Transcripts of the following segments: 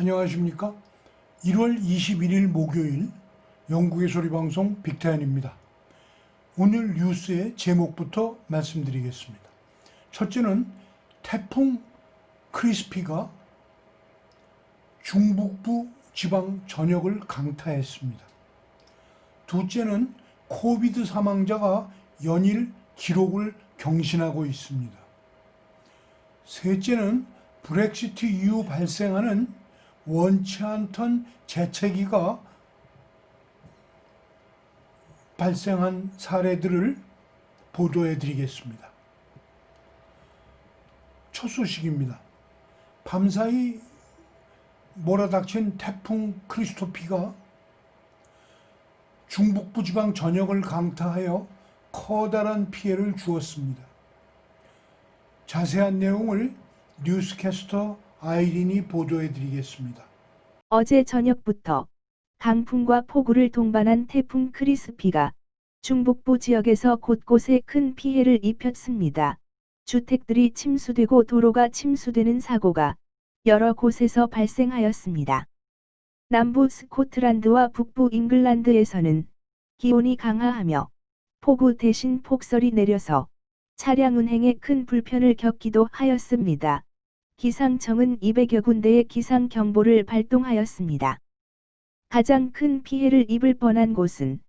안녕하십니까? 1월 21일 목요일 영국의 소리방송 빅타연입니다. 오늘 뉴스의 제목부터 말씀드리겠습니다. 첫째는 태풍 크리스피가 중북부 지방 전역을 강타했습니다. 둘째는 코비드 사망자가 연일 기록을 경신하고 있습니다. 셋째는 브렉시트 이후 발생하는 원치 않던 재채기가 발생한 사례들을 보도해 드리겠습니다. 첫 소식입니다. 밤사이 몰아닥친 태풍 크리스토피가 중북부 지방 전역을 강타하여 커다란 피해를 주었습니다. 자세한 내용을 뉴스캐스터 아이린이 보도해 드리겠습니다. 어제 저녁부터 강풍과 폭우를 동반한 태풍 크리스피가 중북부 지역에서 곳곳에 큰 피해를 입혔습니다. 주택들이 침수되고 도로가 침수되는 사고가 여러 곳에서 발생하였습니다. 남부 스코틀랜드와 북부 잉글랜드에서는 기온이 강하하며 폭우 대신 폭설이 내려서 차량 운행에 큰 불편을 겪기도 하였습니다. 기상청은 200여 군데의 기상경보를 발동하였습니다. 가장 큰 피해를 입을 뻔한 곳은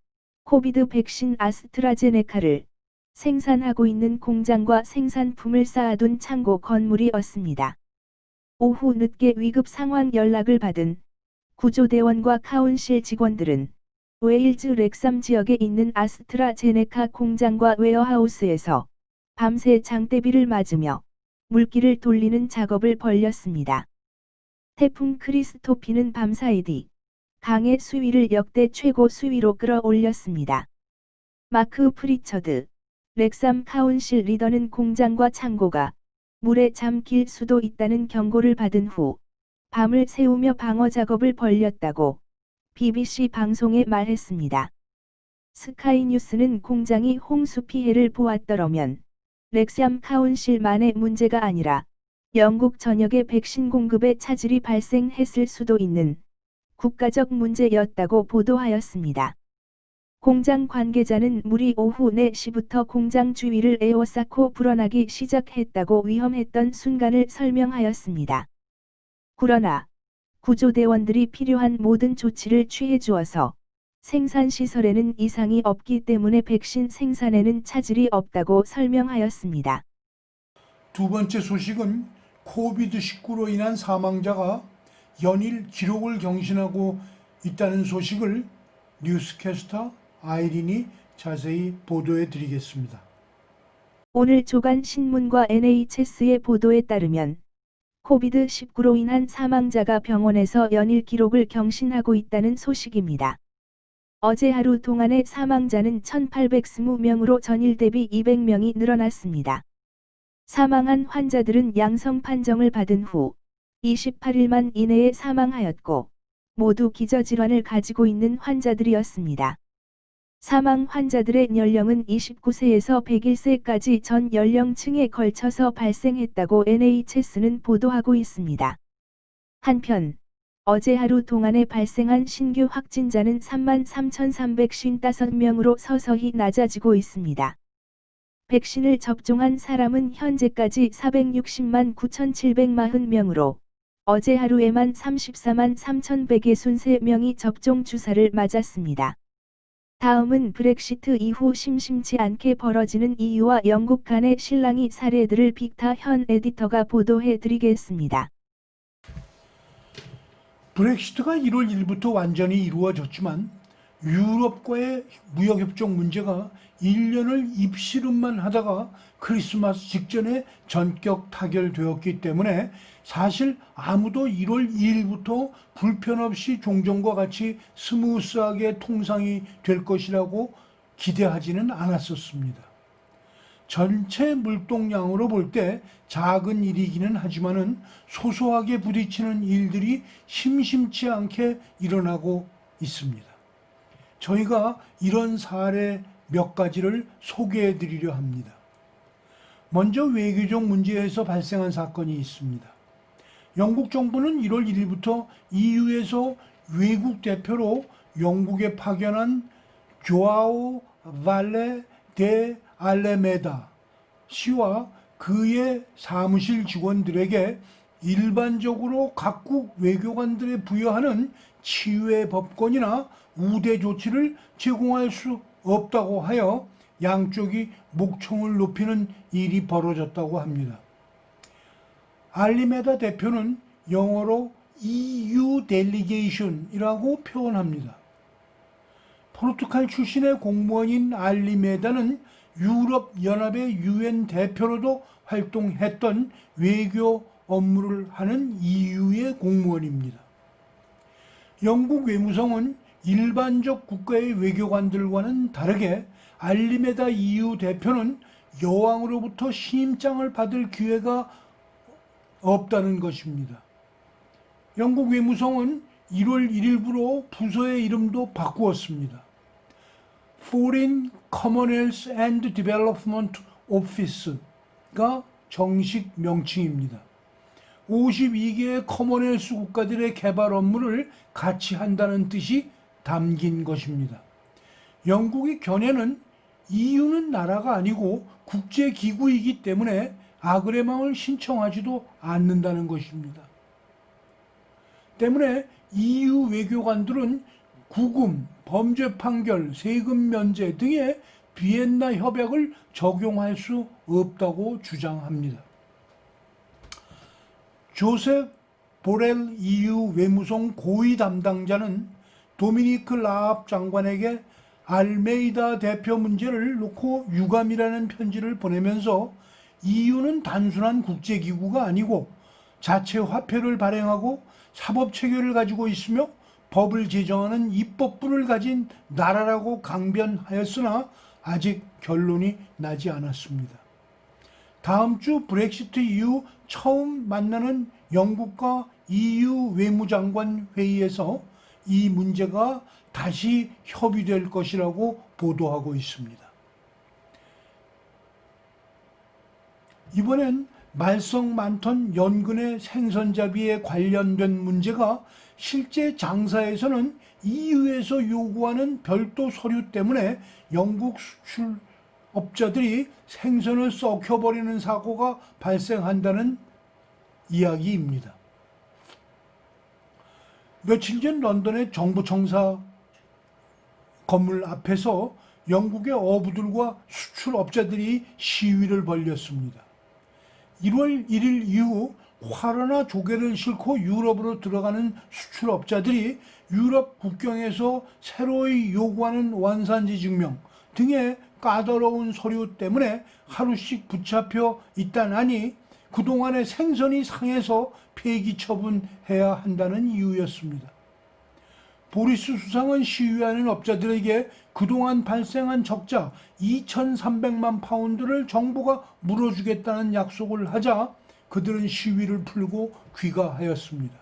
코비드 백신 아스트라제네카를 생산하고 있는 공장과 생산품을 쌓아둔 창고 건물이었습니다. 오후 늦게 위급 상황 연락을 받은 구조대원과 카운실 직원들은 웨일즈 렉삼 지역에 있는 아스트라제네카 공장과 웨어하우스에서 밤새 장대비를 맞으며 물기를 돌리는 작업을 벌였습니다. 태풍 크리스토피는 밤사이 강의 수위를 역대 최고 수위로 끌어올렸습니다. 마크 프리처드, 렉삼 카운실 리더는 공장과 창고가 물에 잠길 수도 있다는 경고를 받은 후 밤을 새우며 방어 작업을 벌였다고 BBC 방송에 말했습니다. 스카이뉴스는 공장이 홍수 피해를 보았더라면 렉삼 카운실만의 문제가 아니라 영국 전역의 백신 공급에 차질이 발생했을 수도 있는 국가적 문제였다고 보도하였습니다. 공장 관계자는 물이 오후 4시부터 공장 주위를 에워싸고 불어나기 시작했다고 위험했던 순간을 설명하였습니다. 그러나 구조대원들이 필요한 모든 조치를 취해 주어서 생산시설에는 이상이 없기 때문에 백신 생산에는 차질이 없다고 설명하였습니다. 두 번째 소식은 코비드19로 인한 사망자가 연일 기록을 경신하고 있다는 소식을 뉴스캐스터 아이린이 자세히 보도해 드리겠습니다. 오늘 조간 신문과 NHS의 보도에 따르면 코비드19로 인한 사망자가 병원에서 연일 기록을 경신하고 있다는 소식입니다. 어제 하루 동안의 사망자는 1,820명으로 전일 대비 200명이 늘어났습니다. 사망한 환자들은 양성 판정을 받은 후 28일만 이내에 사망하였고 모두 기저질환을 가지고 있는 환자들이었습니다. 사망 환자들의 연령은 29세에서 101세까지 전 연령층에 걸쳐서 발생했다고 NHS는 보도하고 있습니다. 한편 어제 하루 동안에 발생한 신규 확진자는 33,355명으로 서서히 낮아지고 있습니다. 백신을 접종한 사람은 현재까지 460만 9,740명으로 어제 하루에만 34만 3,163명이 접종 주사를 맞았습니다. 다음은 브렉시트 이후 심심치 않게 벌어지는 EU와 영국 간의 실랑이 사례들을 빅타 현 에디터가 보도해 드리겠습니다. 브렉시트가 1월 1일부터 완전히 이루어졌지만 유럽과의 무역협정 문제가 1년을 입씨름만 하다가 크리스마스 직전에 전격 타결되었기 때문에 사실 아무도 1월 2일부터 불편 없이 종전과 같이 스무스하게 통상이 될 것이라고 기대하지는 않았었습니다. 전체 물동량으로 볼 때 작은 일이기는 하지만은 소소하게 부딪히는 일들이 심심치 않게 일어나고 있습니다. 저희가 이런 사례 몇 가지를 소개해 드리려 합니다. 먼저 외교적 문제에서 발생한 사건이 있습니다. 영국 정부는 1월 1일부터 EU에서 외국 대표로 영국에 파견한 조아오 발레 데 알레메다 씨와 그의 사무실 직원들에게 일반적으로 각국 외교관들에 부여하는 치유의 법권이나 우대 조치를 제공할 수 없다고 하여 양쪽이 목청을 높이는 일이 벌어졌다고 합니다. 알리메다 대표는 영어로 EU delegation이라고 표현합니다. 포르투갈 출신의 공무원인 알리메다는 유럽연합의 UN 대표로도 활동했던 외교 업무를 하는 EU의 공무원입니다. 영국 외무성은 일반적 국가의 외교관들과는 다르게 알리메다 EU 대표는 여왕으로부터 신임장을 받을 기회가 없다는 것입니다. 영국 외무성은 1월 1일부로 부서의 이름도 바꾸었습니다. Foreign Commonwealth and Development Office가 정식 명칭입니다. 52개의 커먼웰스 국가들의 개발 업무를 같이 한다는 뜻이 담긴 것입니다. 영국의 견해는 EU는 나라가 아니고 국제기구이기 때문에 아그레망을 신청하지도 않는다는 것입니다. 때문에 EU 외교관들은 구금, 범죄 판결, 세금 면제 등의 비엔나 협약을 적용할 수 없다고 주장합니다. 조셉 보렐 EU 외무성 고위 담당자는 도미니크 라압 장관에게 알메이다 대표 문제를 놓고 유감이라는 편지를 보내면서 EU는 단순한 국제기구가 아니고 자체 화폐를 발행하고 사법 체계를 가지고 있으며 법을 제정하는 입법부를 가진 나라라고 강변하였으나 아직 결론이 나지 않았습니다. 다음 주 브렉시트 이후 처음 만나는 영국과 EU 외무장관 회의에서 이 문제가 다시 협의될 것이라고 보도하고 있습니다. 이번엔 말썽 많던 연근의 생선잡이에 관련된 문제가 실제 장사에서는 EU에서 요구하는 별도 서류 때문에 영국 수출업자들이 생선을 썩혀버리는 사고가 발생한다는 이야기입니다. 며칠 전 런던의 정부청사 건물 앞에서 영국의 어부들과 수출업자들이 시위를 벌였습니다. 1월 1일 이후 화로나 조개를 싣고 유럽으로 들어가는 수출업자들이 유럽 국경에서 새로이 요구하는 원산지 증명 등의 까다로운 서류 때문에 하루씩 붙잡혀 있다나니 그동안의 생선이 상해서 폐기 처분해야 한다는 이유였습니다. 보리스 수상은 시위하는 업자들에게 그동안 발생한 적자 2,300만 파운드를 정부가 물어주겠다는 약속을 하자 그들은 시위를 풀고 귀가하였습니다.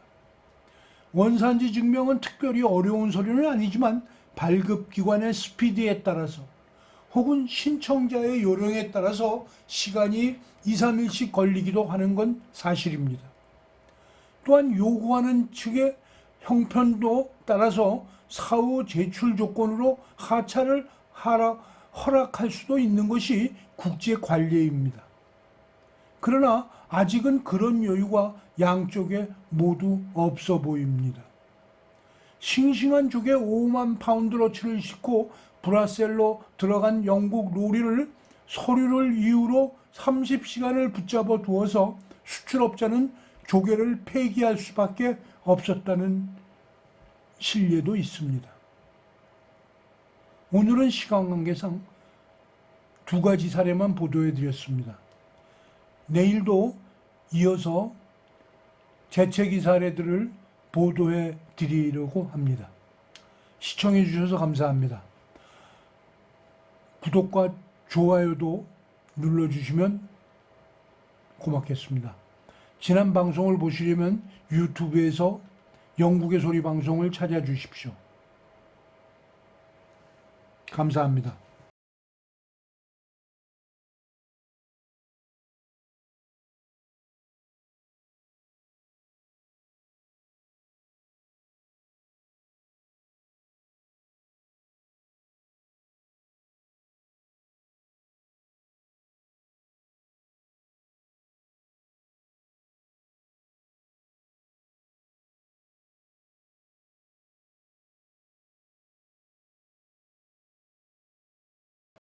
원산지 증명은 특별히 어려운 서류는 아니지만 발급기관의 스피드에 따라서 혹은 신청자의 요령에 따라서 시간이 2, 3일씩 걸리기도 하는 건 사실입니다. 또한 요구하는 측의 형편도 따라서 사후 제출 조건으로 하차를 허락할 수도 있는 것이 국제 관례입니다. 그러나 아직은 그런 여유가 양쪽에 모두 없어 보입니다. 싱싱한 조개 5만 파운드어치를 싣고 브라셀로 들어간 영국 로리를 서류를 이유로 30시간을 붙잡아 두어서 수출업자는 조개를 폐기할 수밖에 없었다는 신뢰도 있습니다. 오늘은 시간 관계상 두 가지 사례만 보도해 드렸습니다. 내일도 이어서 재채기 사례들을 보도해 드리려고 합니다. 시청해 주셔서 감사합니다. 구독과 좋아요도 눌러주시면 고맙겠습니다. 지난 방송을 보시려면 유튜브에서 영국의 소리 방송을 찾아주십시오. 감사합니다.